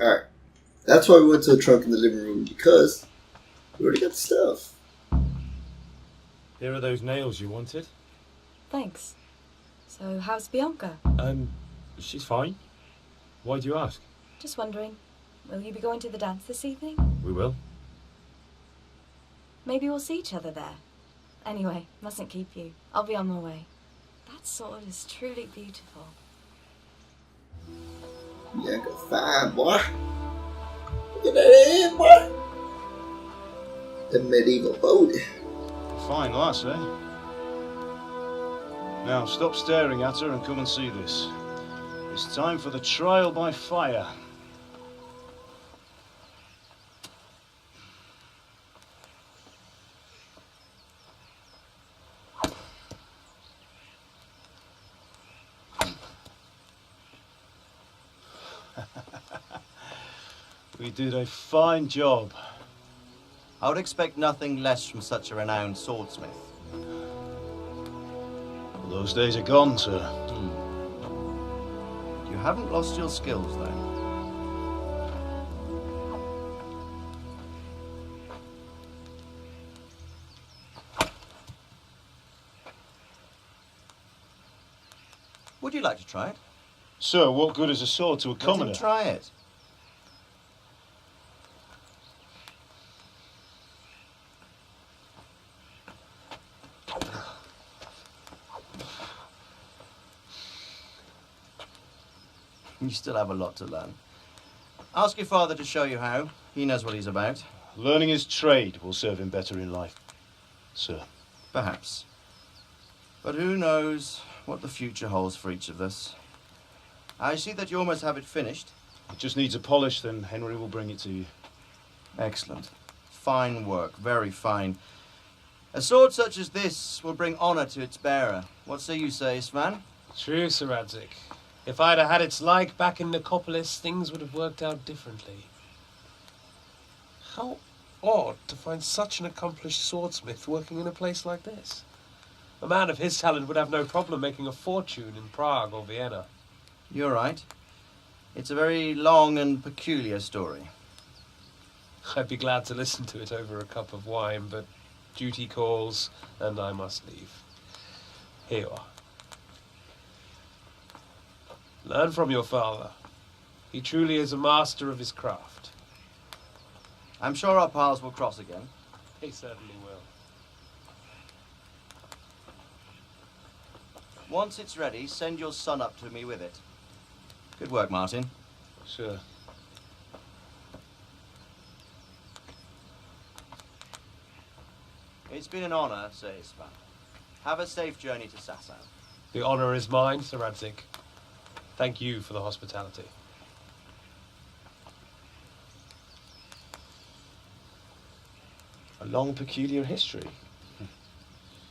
Alright. That's why we went to the trunk in the living room, because we already got the stuff. Here are those nails you wanted. Thanks. So, how's Bianca? She's fine. Why do you ask? Just wondering, will you be going to the dance this evening? We will. Maybe we'll see each other there. Anyway, mustn't keep you. I'll be on my way. That sword is truly beautiful. Bianca fine, boy. Look at that head, boy. The medieval booty. Fine lass, eh? Now, stop staring at her and come and see this. It's time for the trial by fire. We did a fine job. I would expect nothing less from such a renowned swordsmith. Well, those days are gone, sir. You haven't lost your skills, though. Would you like to try it? Sir, what good is a sword to a commoner? Let him try it. You still have a lot to learn. Ask your father to show you how. He knows what he's about. Learning his trade will serve him better in life, sir. Perhaps. But who knows what the future holds for each of us. I see that you almost have it finished. It just needs a polish, then Henry will bring it to you. Excellent. Fine work, very fine. A sword such as this will bring honor to its bearer. What say you, Svan? True, Sir Radzig. If I'd have had its like back in Nicopolis, things would have worked out differently. How odd to find such an accomplished swordsmith working in a place like this. A man of his talent would have no problem making a fortune in Prague or Vienna. You're right. It's a very long and peculiar story. I'd be glad to listen to it over a cup of wine, but duty calls, and I must leave. Here you are. Learn from your father. He truly is a master of his craft. I'm sure our paths will cross again. He certainly will. Once it's ready, send your son up to me with it. Good work, Martin. Sir. It's been an honor, Sir Isvan. Have a safe journey to Sasau. The honor is mine, Sir Radzig. Thank you for the hospitality. A long, peculiar history.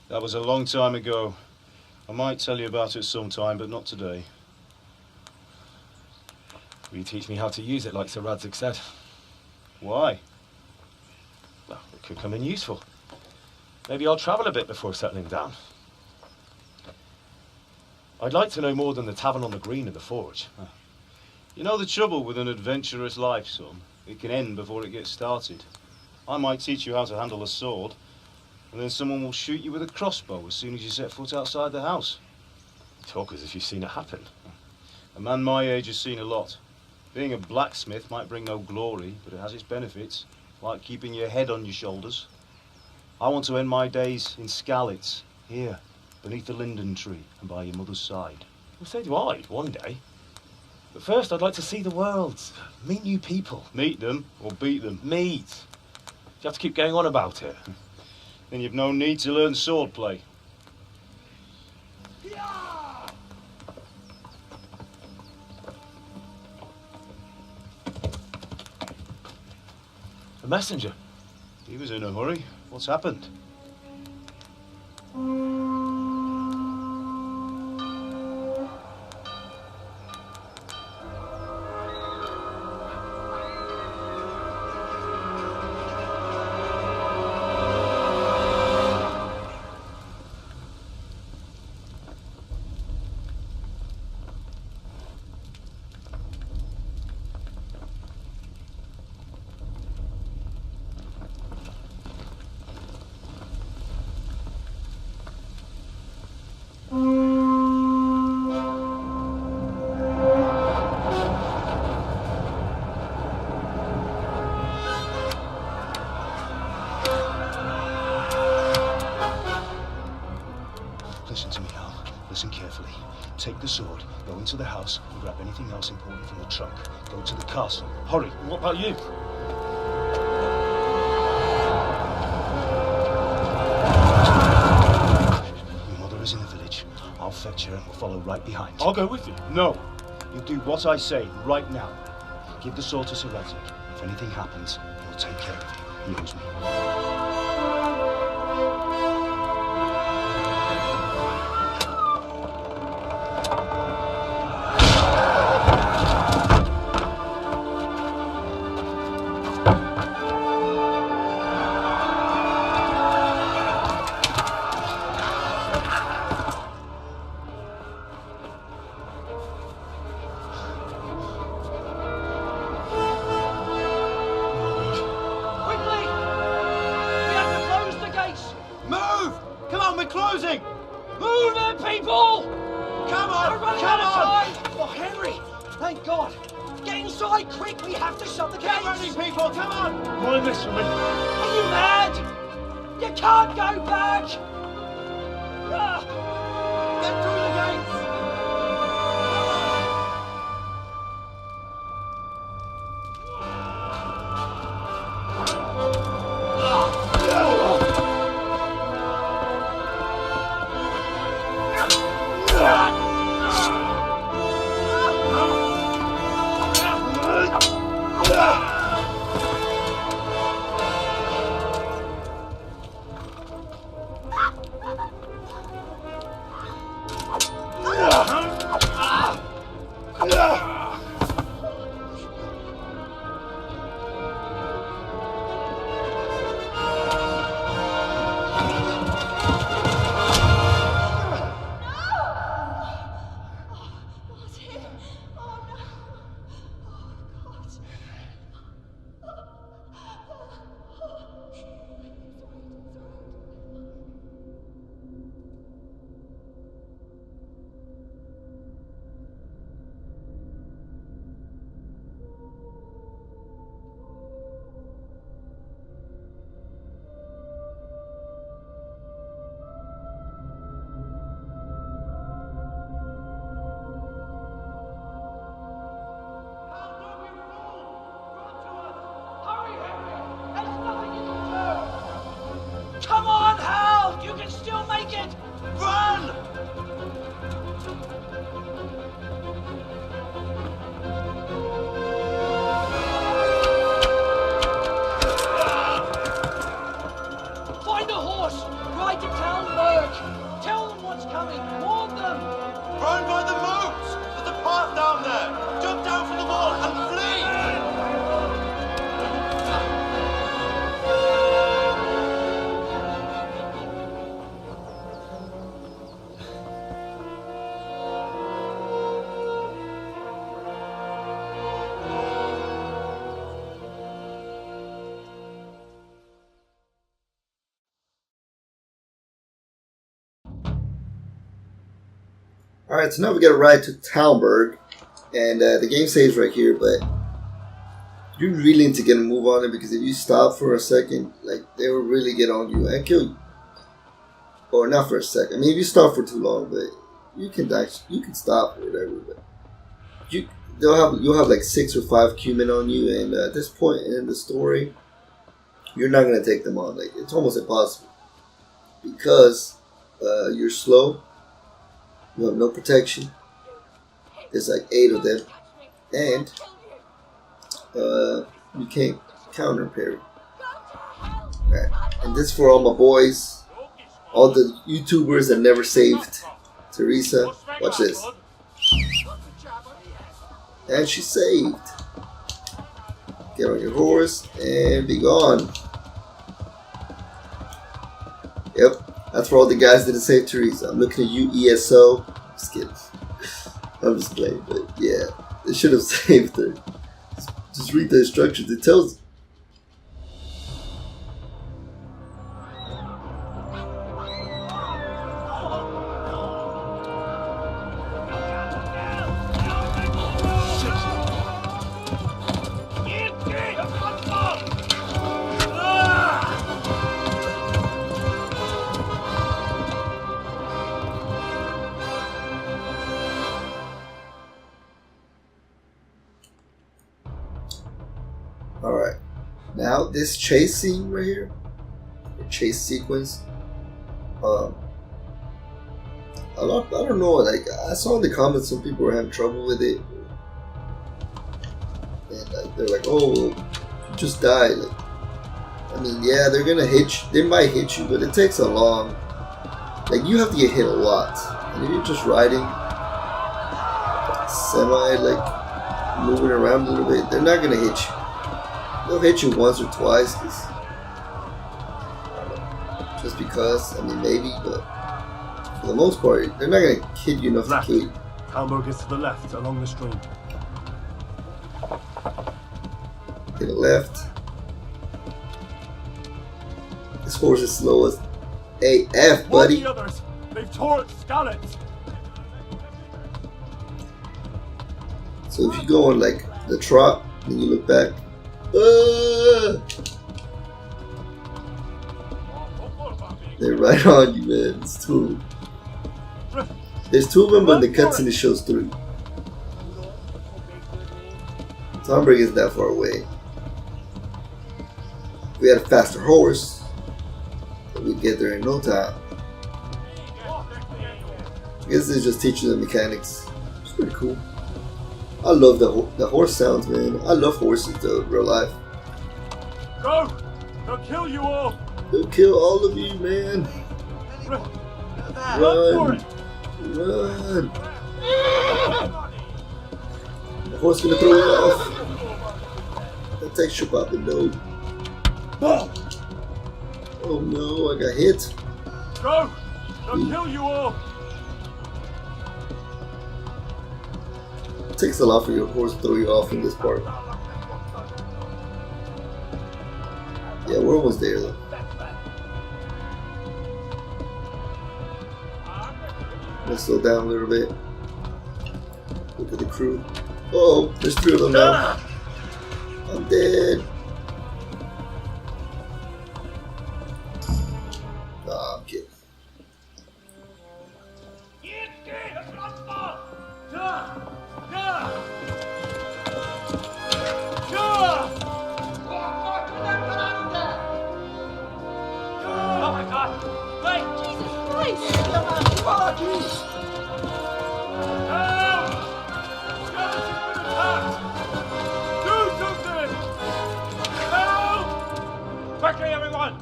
That was a long time ago. I might tell you about it sometime, but not today. Will you teach me how to use it, like Sir Radzig said? Why? Well, it could come in useful. Maybe I'll travel a bit before settling down. I'd like to know more than the tavern on the green and the forge. You know the trouble with an adventurous life, son? It can end before it gets started. I might teach you how to handle a sword, and then someone will shoot you with a crossbow as soon as you set foot outside the house. You talk as if you've seen it happen. A man my age has seen a lot. Being a blacksmith might bring no glory, but it has its benefits, like keeping your head on your shoulders. I want to end my days in Skallitz, here, beneath the linden tree and by your mother's side. Well, so do I, one day. But first, I'd like to see the world, meet new people. Meet them or beat them. Meet. You have to keep going on about it. Then you've no need to learn swordplay. A messenger. He was in a hurry. What's happened? to the house and grab anything else important from the trunk. Go to the castle. Hurry. What about you? Your mother is in the village. I'll fetch her and we'll follow right behind. I'll go with you. No. You do what I say right now. Give the sword to Sir Isaac. If anything happens, he'll take care of you. He owes me. Quickly! We have to close the gates! Move! Come on, we're closing! Move it, people! Come on! We're running Come out on! of time! Oh, Henry! Thank God! Get inside, quick! We have to shut the Get gates! running, people! Come on! Mind this for me. Are you mad? You can't go back! Ah, Get through the gates! hurry, Henry! There's nothing you can do! Come on, Hal! You can still make it! Run! Find a horse! Ride to town, Burke! Tell them what's coming! Warn them! Run by the moat! There's a path down there! Jump down from the wall and flee! Alright, so now we gotta ride to Talberg, and the game saves right here, but you really need to get a move on it, because if you stop for a second, like, they will really get on you and kill you. Or not for a second. I mean, if you stop for too long, but you can die, you can stop or whatever, but you'll have like 6 or 5 Cumin on you, and at this point in the story, you're not gonna take them on. Like, it's almost impossible, because you're slow. You have no protection. There's like 8 of them. And you can't counter parry. Right. And this for all my boys. All the YouTubers that never saved Teresa. Watch this. And she saved. Get on your horse and be gone. Yep. That's for all the guys that didn't save Teresa. I'm looking at you, ESO. Just kidding. I'm just playing, but yeah, they should have saved her. Just read the instructions. It tells you. Alright. Now, this chase scene right here, or chase sequence, I don't know, like, I saw in the comments some people were having trouble with it. And like, they're like, oh, well, you just died. Like, I mean, yeah, they're gonna hit you. They might hit you, but it takes a long, like, you have to get hit a lot. And if you're just riding semi, like, moving around a little bit, they're not gonna hit you. They'll hit you once or twice, just because, I mean, maybe, but for the most part, they're not gonna hit you enough to kill you. Hamburg is to the left, along the stream. To the left. This horse is slow as AF, buddy. The others, they've torched Skallitz. So if you go on like the trot and you look back, they're right on you, man. It's two. There's two of them, but the cutscene it shows three. Hamburg isn't that far away. If we had a faster horse, we'd get there in no time. I guess it's just teaching the mechanics. It's pretty cool. I love the horse sounds, man. I love horses, though, in real life. Go! They'll kill you all! They'll kill all of you, man. Run! Run! Run! The horse gonna throw you off. That takes you up the nose. Oh no, I got hit. Go! They'll kill you all! It takes a lot for your horse to throw you off in this part. Yeah, we're almost there though. Let's slow down a little bit. Look at the crew. Oh, there's three of them now. I'm dead. Nah, I'm kidding. Oh my God! Wait! Jesus Christ! Quickly, everyone!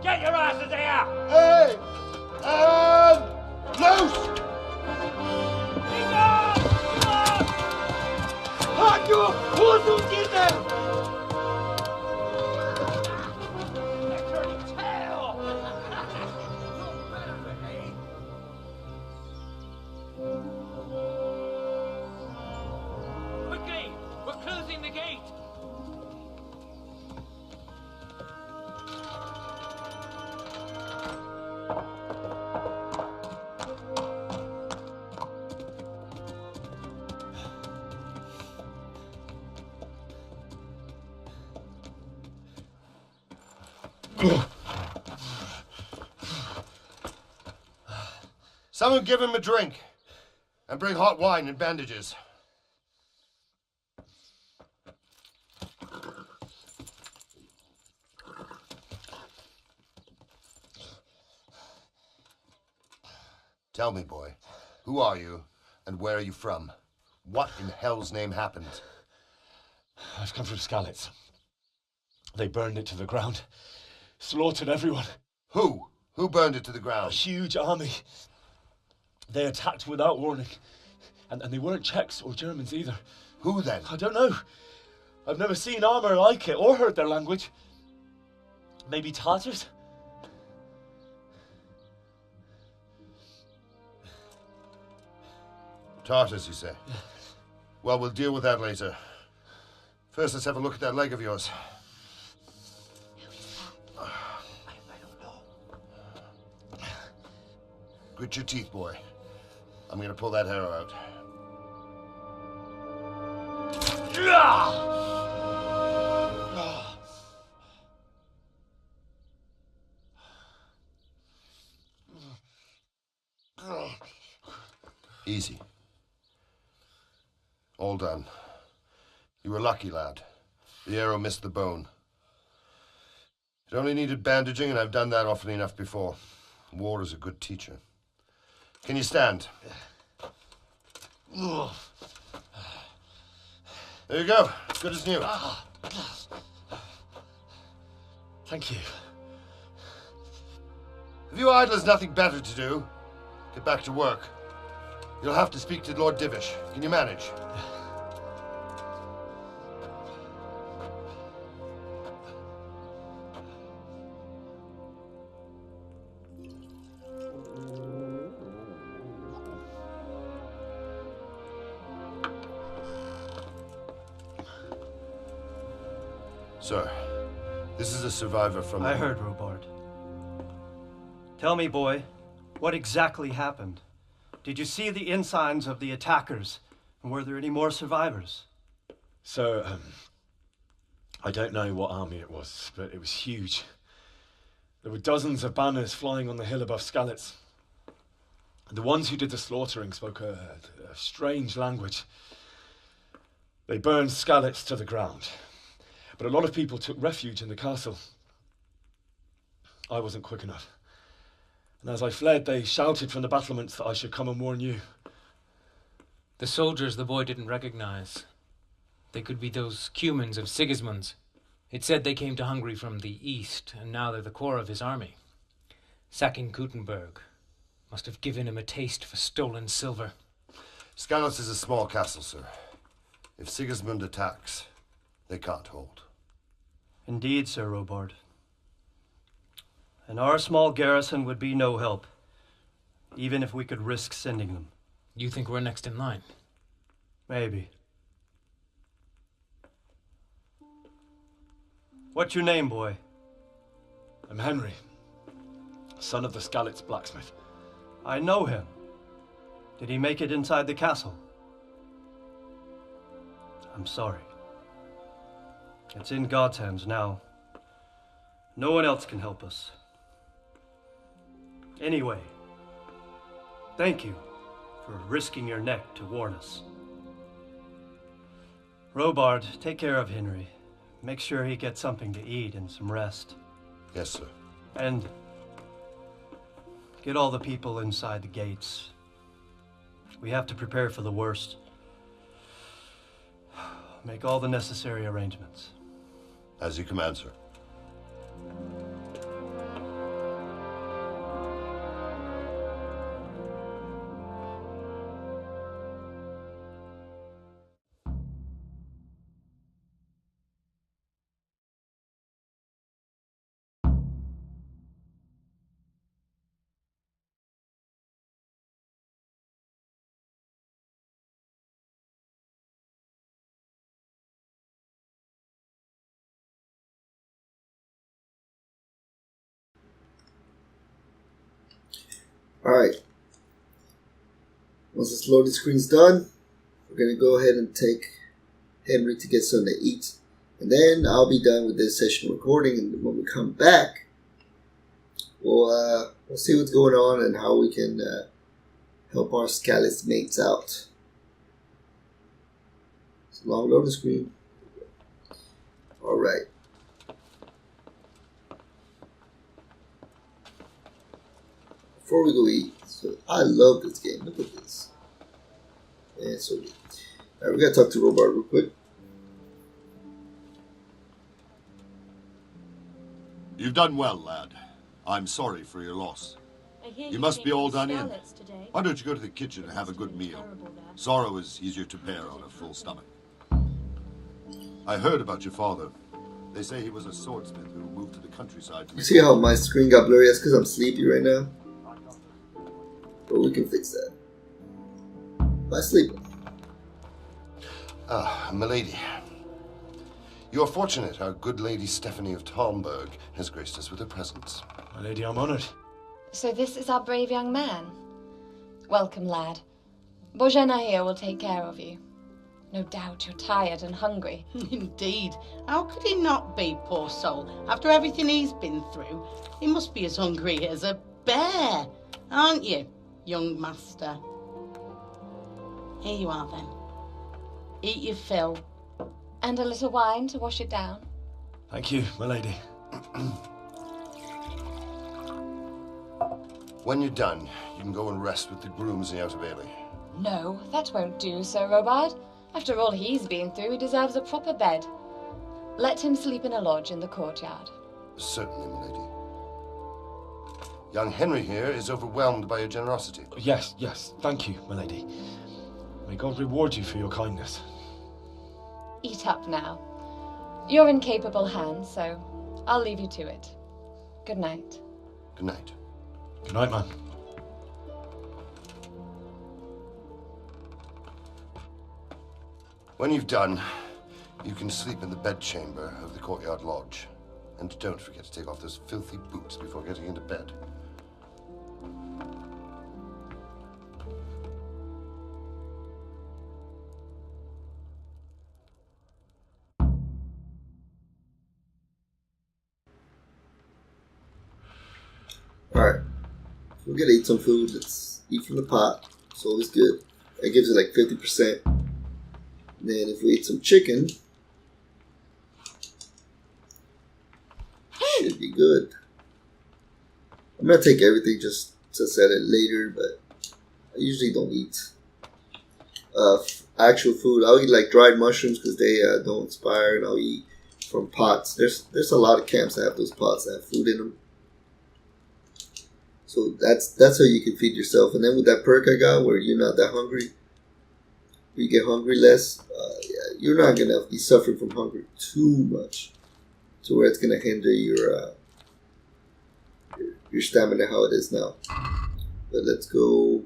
Get your asses here! Hey! Loose! Halt you! Wo sind die denn? They're turning tail! Quickly! We're closing the gate! Someone give him a drink. And bring hot wine and bandages. Tell me, boy, who are you and where are you from? What in hell's name happened? I've come from Skallitz. They burned it to the ground. Slaughtered everyone. Who? Who burned it to the A ground? huge army. They attacked without warning. And they weren't Czechs or Germans either. Who then? I don't know. I've never seen armor like it or heard their language. Maybe Tatars? Tartars, you say? Well, we'll deal with that later. First, let's have a look at that leg of yours. I don't know. Grit your teeth, boy. I'm gonna pull that arrow out. Easy. All done. You were lucky, lad. The arrow missed the bone. It only needed bandaging, and I've done that often enough before. War is a good teacher. Can you stand? There you go. Good as new. Thank you. If you idlers nothing better to do, get back to work. You'll have to speak to Lord Divish. Can you manage? Sir, this is a survivor from... I heard, Robard. Tell me, boy, what exactly happened? Did you see the ensigns of the attackers? And were there any more survivors? So, I don't know what army it was, but it was huge. There were dozens of banners flying on the hill above Skallitz. The ones who did the slaughtering spoke a strange language. They burned Skallitz to the ground. But a lot of people took refuge in the castle. I wasn't quick enough. And as I fled, they shouted from the battlements that I should come and warn you. The soldiers the boy didn't recognize. They could be those Cumans of Sigismund's. It said they came to Hungary from the east, and now they're the core of his army. Sacking Gutenberg must have given him a taste for stolen silver. Skallitz is a small castle, sir. If Sigismund attacks, they can't hold. Indeed, Sir Robard. And our small garrison would be no help, even if we could risk sending them. You think we're next in line? Maybe. What's your name, boy? I'm Henry, son of the Skallitz blacksmith. I know him. Did he make it inside the castle? I'm sorry. It's in God's hands now. No one else can help us. Anyway, thank you for risking your neck to warn us. Robard, take care of Henry. Make sure he gets something to eat and some rest. Yes, sir. And get all the people inside the gates. We have to prepare for the worst. Make all the necessary arrangements. As you command, sir. Alright. Once this loading screen's done, we're going to go ahead and take Henry to get something to eat. And then I'll be done with this session recording, and when we come back, we'll see what's going on and how we can help our Skallitz mates out. It's a long loading screen. Alright. Before we go eat, so I love this game. Look at this. Yeah, it's so good. Alright, we gotta talk to Robard real quick. You've done well, lad. I'm sorry for your loss. You must be all done in. Why don't you go to the kitchen and have a good meal? Sorrow is easier to bear on a full stomach. I heard about your father. They say he was a swordsmith who moved to the countryside to You see how my screen got blurry? That's because I'm sleepy right now. But we can fix that by sleeping. Ah, milady. You are fortunate our good lady Stephanie of Talmberg has graced us with her presence. My lady, I'm honoured. So this is our brave young man. Welcome, lad. Bohemia here will take care of you. No doubt you're tired and hungry. Indeed. How could he not be, poor soul? After everything he's been through, he must be as hungry as a bear, aren't you, young master? Here you are, then. Eat your fill And a little wine to wash it down. Thank you, my lady. When you're done, you can go and rest with the grooms in the Outer Bailey. No, that won't do, Sir Robard. After all he's been through, he deserves a proper bed. Let him sleep in a lodge in the courtyard. Certainly, my lady. Young Henry here is overwhelmed by your generosity. Yes, thank you, my lady. May God reward you for your kindness. Eat up now. You're in capable hands, so I'll leave you to it. Good night. Good night. Good night, man. When you've done, you can sleep in the bedchamber of the courtyard lodge. And don't forget to take off those filthy boots before getting into bed. Alright, we're gonna eat some food. Let's eat from the pot. It's always good. It gives it like 50%. Then if we eat some chicken, should be good. I'm gonna take everything just to set it later, but I usually don't eat actual food. I'll eat like dried mushrooms because they don't expire, and I'll eat from pots. There's a lot of camps that have those pots that have food in them. So that's how you can feed yourself. And then with that perk I got where you're not that hungry, you get hungry less, yeah, you're not going to be suffering from hunger too much to where it's going to hinder your stamina how it is now. But let's go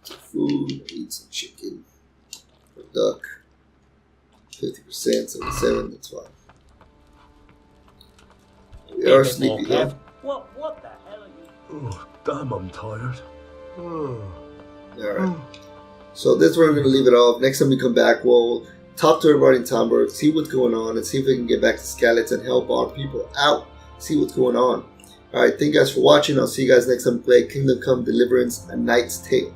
to food, eat some chicken, or duck, 50%, 77, that's fine. We are sleepy though. What the hell are you? Oh, damn, I'm tired. Alright. So this is where we're going to leave it off. Next time we come back, we'll talk to everybody in Talmberg, see what's going on, and see if we can get back to Skallitz and help our people out. See what's going on. Alright, thank you guys for watching. I'll see you guys next time we play Kingdom Come Deliverance, A Knight's Tale.